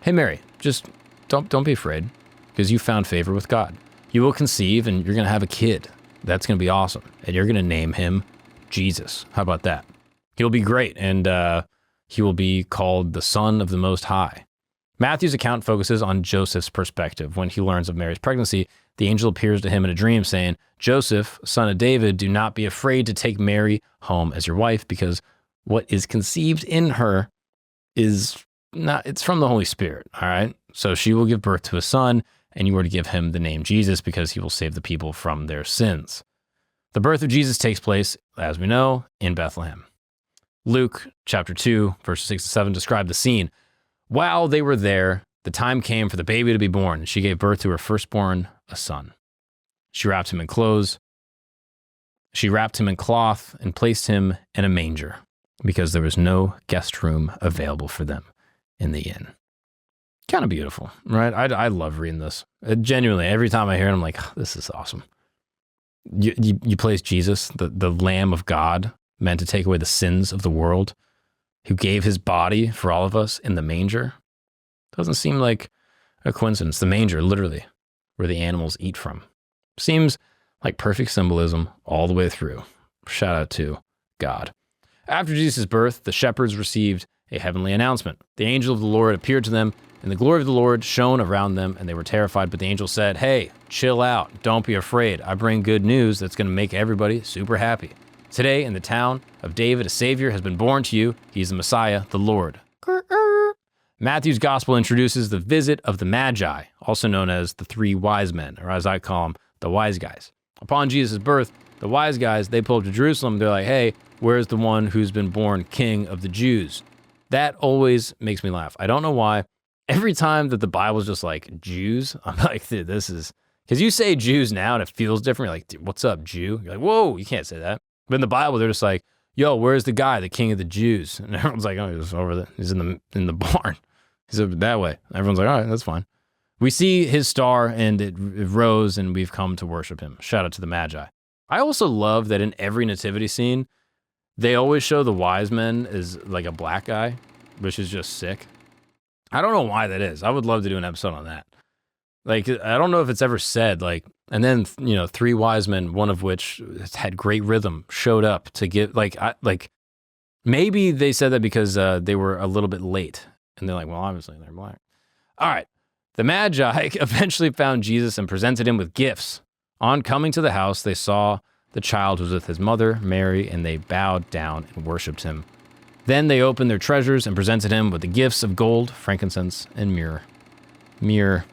A: "Hey, Mary, just don't be afraid, because you found favor with God. You will conceive and you're going to have a kid. That's going to be awesome. And you're going to name him Jesus." How about that? He'll be great, and he will be called the Son of the Most High. Matthew's account focuses on Joseph's perspective. When he learns of Mary's pregnancy, the angel appears to him in a dream saying, "Joseph, son of David, do not be afraid to take Mary home as your wife, because what is conceived in her is not, it's from the Holy Spirit, all right? So she will give birth to a son, and you are to give him the name Jesus, because he will save the people from their sins." The birth of Jesus takes place, as we know, in Bethlehem. Luke chapter 2, verses 6 to 7 describe the scene. While they were there, the time came for the baby to be born, and she gave birth to her firstborn, a son. She wrapped him in cloth and placed him in a manger, because there was no guest room available for them in the inn. Kind of beautiful, right? I love reading this. Genuinely, every time I hear it, I'm like, this is awesome. You place Jesus, the Lamb of God, meant to take away the sins of the world, who gave his body for all of us in the manger. Doesn't seem like a coincidence. The manger, literally, where the animals eat from. Seems like perfect symbolism all the way through. Shout out to God. After Jesus' birth, the shepherds received a heavenly announcement. The angel of the Lord appeared to them, and the glory of the Lord shone around them, and they were terrified. But the angel said, "Hey, chill out. Don't be afraid. I bring good news that's going to make everybody super happy. Today, in the town of David, a Savior has been born to you. He is the Messiah, the Lord." Matthew's gospel introduces the visit of the Magi, also known as the three wise men, or as I call them, the wise guys. Upon Jesus' birth, the wise guys, they pull up to Jerusalem. They're like, hey, where's the one who's been born king of the Jews? That always makes me laugh. I don't know why. Every time that the Bible's just like Jews, I'm like, dude, this is, because you say Jews now and it feels different. You're like, dude, what's up, Jew? You're like, whoa, you can't say that. But in the Bible, they're just like, yo, where's the guy, the king of the Jews? And everyone's like, oh, he's over there. He's in the barn. He's over that way. Everyone's like, all right, that's fine. We see his star and it rose and we've come to worship him. Shout out to the Magi. I also love that in every nativity scene, they always show the wise men as like a black guy, which is just sick. I don't know why that is. I would love to do an episode on that. Like, I don't know if it's ever said, like, and then, you know, three wise men, one of which had great rhythm, showed up to give, maybe they said that because they were a little bit late. And they're like, well, obviously they're black. All right. The Magi eventually found Jesus and presented him with gifts. On coming to the house, they saw the child was with his mother, Mary, and they bowed down and worshiped him. Then they opened their treasures and presented him with the gifts of gold, frankincense, and myrrh. Myrrh.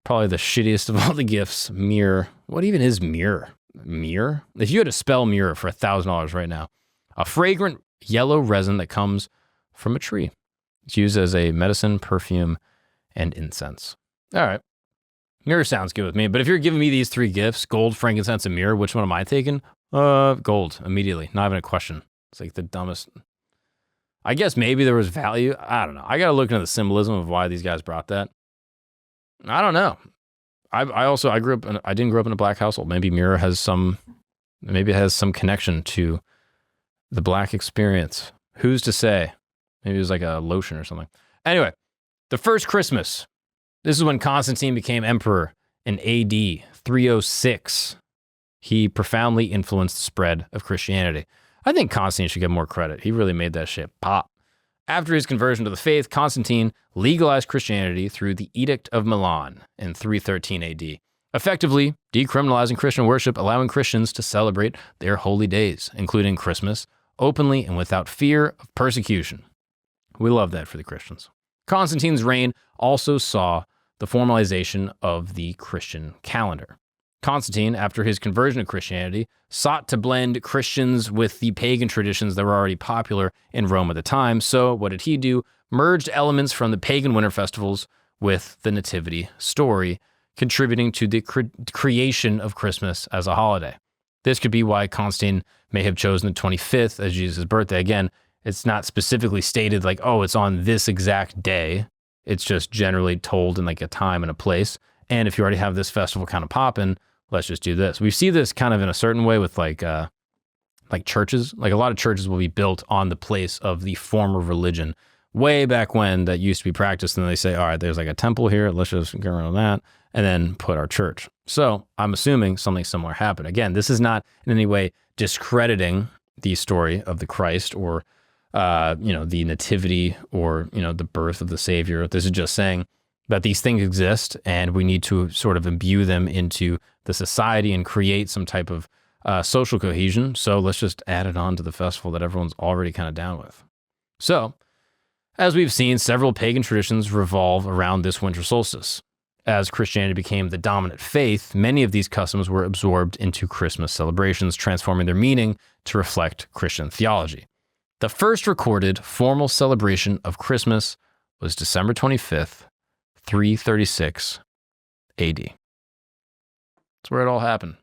A: Probably the shittiest of all the gifts. Myrrh. What even is myrrh? Myrrh? If you had to spell myrrh for $1,000 right now, a fragrant yellow resin that comes from a tree. It's used as a medicine, perfume, and incense. All right. Myrrh sounds good with me, but if you're giving me these three gifts, gold, frankincense, and myrrh, which one am I taking? Gold, immediately. Not even a question. It's like the dumbest. I guess maybe there was value. I don't know. I got to look into the symbolism of why these guys brought that. I don't know. I didn't grow up in a black household. Maybe myrrh has some connection to the black experience. Who's to say? Maybe it was like a lotion or something. Anyway, the first Christmas. This is when Constantine became emperor in AD 306. He profoundly influenced the spread of Christianity. I think Constantine should get more credit. He really made that shit pop. After his conversion to the faith, Constantine legalized Christianity through the Edict of Milan in 313 AD, effectively decriminalizing Christian worship, allowing Christians to celebrate their holy days, including Christmas, openly and without fear of persecution. We love that for the Christians. Constantine's reign also saw the formalization of the Christian calendar. Constantine, after his conversion to Christianity, sought to blend Christians with the pagan traditions that were already popular in Rome at the time. So what did he do? Merged elements from the pagan winter festivals with the nativity story, contributing to the creation of Christmas as a holiday. This could be why Constantine may have chosen the 25th as Jesus' birthday. Again, it's not specifically stated like, oh, it's on this exact day. It's just generally told in like a time and a place. And if you already have this festival kind of popping, let's just do this. We see this kind of in a certain way with like churches. Like a lot of churches will be built on the place of the former religion way back when that used to be practiced. And they say, all right, there's like a temple here. Let's just get around that and then put our church. So I'm assuming something similar happened. Again, this is not in any way discrediting the story of the Christ or the nativity or, the birth of the Savior. This is just saying that these things exist and we need to sort of imbue them into the society and create some type of social cohesion. So let's just add it on to the festival that everyone's already kind of down with. So, as we've seen, several pagan traditions revolve around this winter solstice. As Christianity became the dominant faith, many of these customs were absorbed into Christmas celebrations, transforming their meaning to reflect Christian theology. The first recorded formal celebration of Christmas was December 25th, 336 AD. That's where it all happened.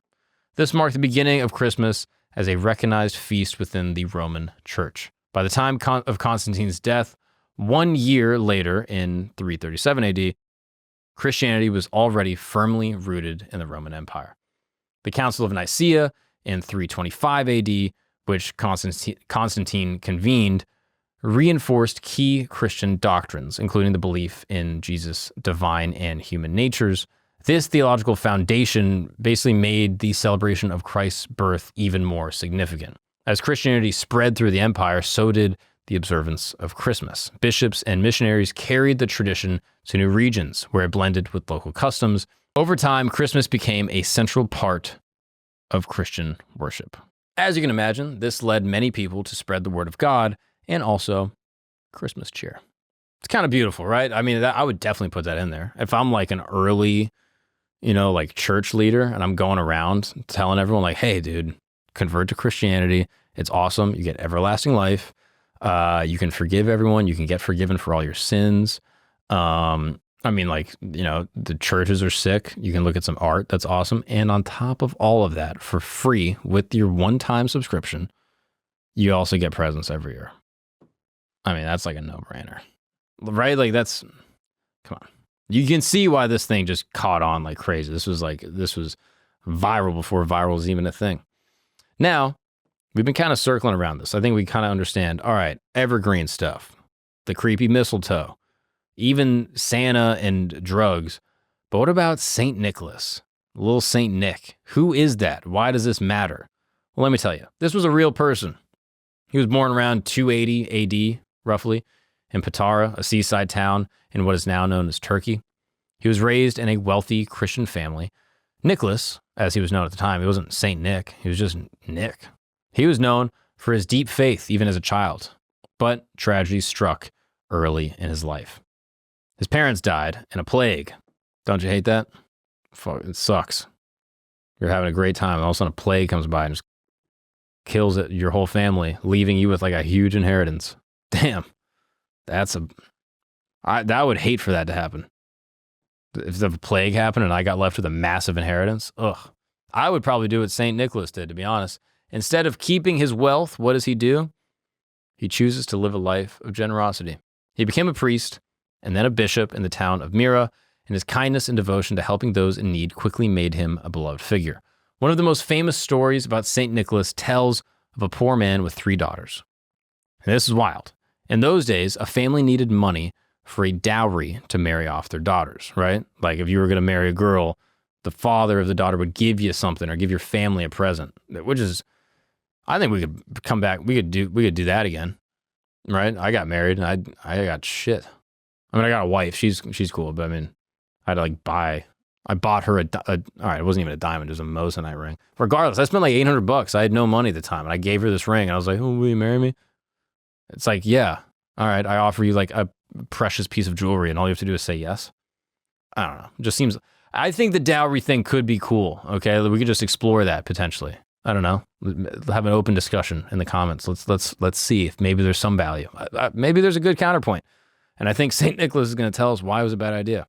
A: This marked the beginning of Christmas as a recognized feast within the Roman Church. By the time of Constantine's death, 1 year later in 337 AD, Christianity was already firmly rooted in the Roman Empire. The Council of Nicaea in 325 AD, which Constantine convened, reinforced key Christian doctrines, including the belief in Jesus' divine and human natures. This theological foundation basically made the celebration of Christ's birth even more significant. As Christianity spread through the empire, so did the observance of Christmas. Bishops and missionaries carried the tradition to new regions where it blended with local customs. Over time, Christmas became a central part of Christian worship. As you can imagine, this led many people to spread the word of God and also Christmas cheer. It's kind of beautiful, right? I mean, I would definitely put that in there. If I'm like an early, like church leader and I'm going around telling everyone like, hey, dude, convert to Christianity. It's awesome. You get everlasting life. You can forgive everyone. You can get forgiven for all your sins. I mean, like, the churches are sick. You can look at some art. That's awesome. And on top of all of that, for free with your one-time subscription, you also get presents every year. I mean, that's like a no-brainer, right? Like come on. You can see why this thing just caught on like crazy. This was viral before viral was even a thing. Now, we've been kind of circling around this. I think we kind of understand, all right, evergreen stuff, the creepy mistletoe, even Santa and drugs. But what about St. Nicholas? Little St. Nick. Who is that? Why does this matter? Well, let me tell you. This was a real person. He was born around 280 AD, roughly, in Patara, a seaside town in what is now known as Turkey. He was raised in a wealthy Christian family. Nicholas, as he was known at the time, he wasn't St. Nick. He was just Nick. He was known for his deep faith, even as a child. But tragedy struck early in his life. His parents died in a plague. Don't you hate that? It sucks. You're having a great time, and all of a sudden a plague comes by and just kills your whole family, leaving you with like a huge inheritance. Damn. I would hate for that to happen. If the plague happened and I got left with a massive inheritance, I would probably do what St. Nicholas did, to be honest. Instead of keeping his wealth, what does he do? He chooses to live a life of generosity. He became a priest and then a bishop in the town of Myra, and his kindness and devotion to helping those in need quickly made him a beloved figure. One of the most famous stories about St. Nicholas tells of a poor man with 3 daughters. And this is wild. In those days, a family needed money for a dowry to marry off their daughters, right? Like if you were going to marry a girl, the father of the daughter would give you something or give your family a present, which is, I think we could come back. We could do that again, right? I got married and I got shit. I mean, I got a wife. She's cool, but I mean, I had to I bought her all right, it wasn't even a diamond. It was a moissanite ring. Regardless, I spent like $800. I had no money at the time. And I gave her this ring and I was like, oh, will you marry me? It's like, yeah. All right. I offer you like a precious piece of jewelry and all you have to do is say yes. I don't know. It just seems, I think the dowry thing could be cool. Okay. We could just explore that potentially. I don't know. Have an open discussion in the comments. Let's see if maybe there's some value. Maybe there's a good counterpoint. And I think St. Nicholas is going to tell us why it was a bad idea.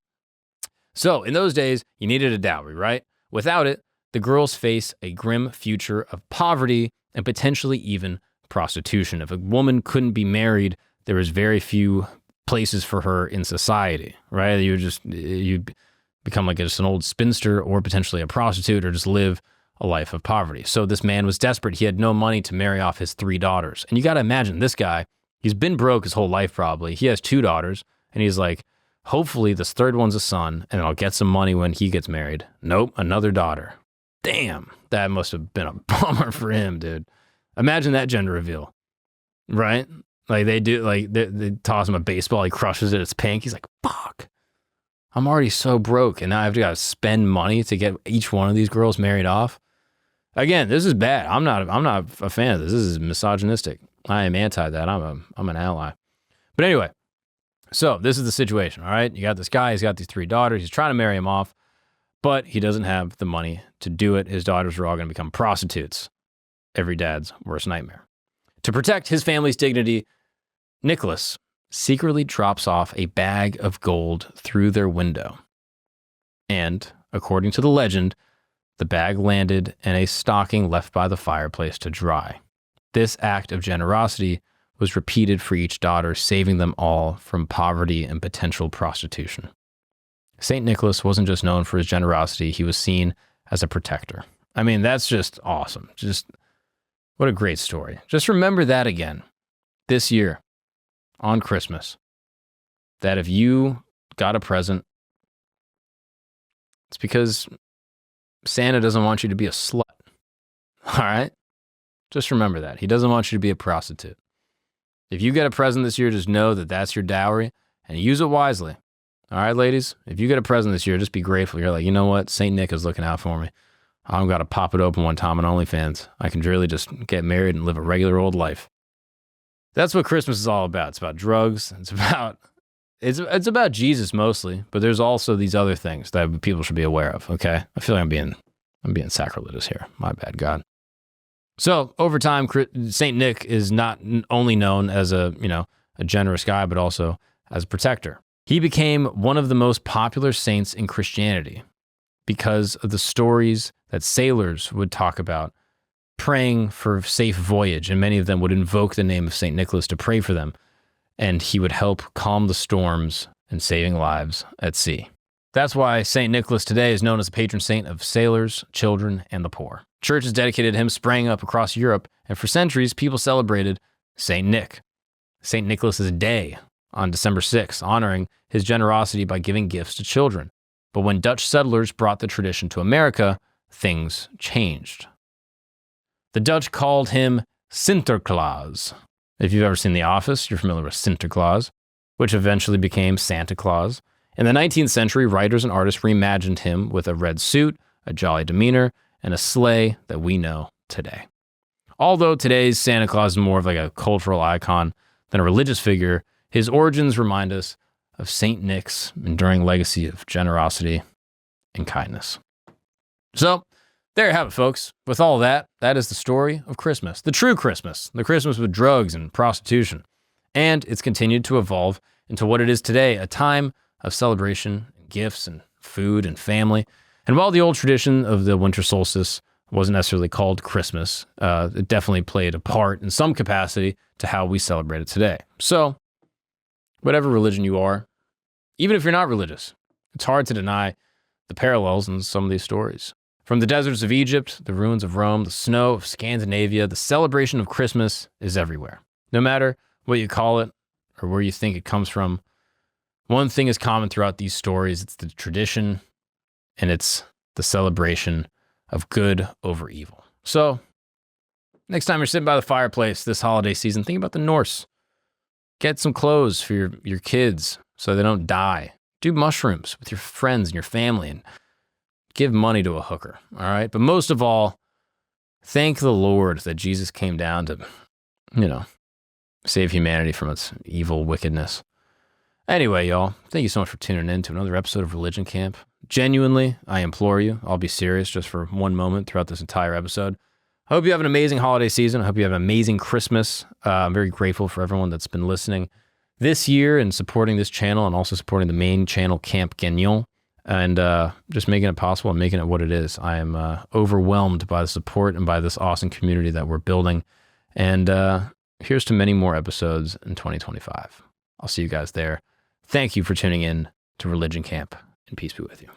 A: So in those days, you needed a dowry, right? Without it, the girls face a grim future of poverty and potentially even prostitution. If a woman couldn't be married, there was very few places for her in society, right? You'd become like just an old spinster or potentially a prostitute or just live a life of poverty. So this man was desperate. He had no money to marry off his 3 daughters. And you got to imagine this guy, he's been broke his whole life probably. He has 2 daughters and he's like, hopefully this third one's a son and I'll get some money when he gets married. Nope, another daughter. Damn, that must have been a bummer for him, dude. Imagine that gender reveal, right? Like they toss him a baseball, he crushes it, it's pink. He's like, fuck, I'm already so broke and now I've got to spend money to get each one of these girls married off. Again, this is bad. I'm not a fan of this. This is misogynistic. I am anti that. I'm an ally. But anyway, so this is the situation, all right? You got this guy, he's got these 3 daughters, he's trying to marry them off, but he doesn't have the money to do it. His daughters are all going to become prostitutes. Every dad's worst nightmare. To protect his family's dignity, Nicholas secretly drops off a bag of gold through their window. And, according to the legend, the bag landed in a stocking left by the fireplace to dry. This act of generosity was repeated for each daughter, saving them all from poverty and potential prostitution. St. Nicholas wasn't just known for his generosity, he was seen as a protector. I mean, that's just awesome. Just what a great story. Just remember that again this year on Christmas, that if you got a present, it's because Santa doesn't want you to be a slut. All right? Just remember that. He doesn't want you to be a prostitute. If you get a present this year, just know that that's your dowry and use it wisely. All right, ladies? If you get a present this year, just be grateful. You're like, you know what? St. Nick is looking out for me. I don't got to pop it open one time on OnlyFans. I can really just get married and live a regular old life. That's what Christmas is all about. It's about drugs. It's about It's about Jesus mostly, but there's also these other things that people should be aware of. Okay, I feel like I'm being sacrilegious here. My bad, God. So over time, Saint Nick is not only known as a generous guy, but also as a protector. He became one of the most popular saints in Christianity because of the stories that sailors would talk about praying for safe voyage, and many of them would invoke the name of Saint Nicholas to pray for them, and he would help calm the storms and saving lives at sea. That's why Saint Nicholas today is known as the patron saint of sailors, children, and the poor. Churches dedicated to him sprang up across Europe, and for centuries, people celebrated Saint Nick, Saint Nicholas's Day, on December 6th, honoring his generosity by giving gifts to children. But when Dutch settlers brought the tradition to America, things changed. The Dutch called him Sinterklaas. If you've ever seen The Office, you're familiar with Sinterklaas, which eventually became Santa Claus. In the 19th century, writers and artists reimagined him with a red suit, a jolly demeanor, and a sleigh that we know today. Although today's Santa Claus is more of like a cultural icon than a religious figure, his origins remind us of Saint Nick's enduring legacy of generosity and kindness. So, there you have it, folks. With all that, that is the story of Christmas. The true Christmas. The Christmas with drugs and prostitution. And it's continued to evolve into what it is today, a time of celebration, gifts, and food and family. And while the old tradition of the winter solstice wasn't necessarily called Christmas, it definitely played a part in some capacity to how we celebrate it today. So, whatever religion you are, even if you're not religious, it's hard to deny the parallels in some of these stories. From the deserts of Egypt, the ruins of Rome, the snow of Scandinavia, the celebration of Christmas is everywhere. No matter what you call it or where you think it comes from, one thing is common throughout these stories. It's the tradition and it's the celebration of good over evil. So, next time you're sitting by the fireplace this holiday season, think about the Norse. Get some clothes for your kids so they don't die. Do mushrooms with your friends and your family and give money to a hooker, all right? But most of all, thank the Lord that Jesus came down to, save humanity from its evil wickedness. Anyway, y'all, thank you so much for tuning in to another episode of Religion Camp. Genuinely, I implore you, I'll be serious just for one moment throughout this entire episode. I hope you have an amazing holiday season. I hope you have an amazing Christmas. I'm very grateful for everyone that's been listening this year and supporting this channel and also supporting the main channel, Camp Gagnon, and just making it possible and making it what it is. I am overwhelmed by the support and by this awesome community that we're building. And here's to many more episodes in 2025. I'll see you guys there. Thank you for tuning in to Religion Camp, and peace be with you.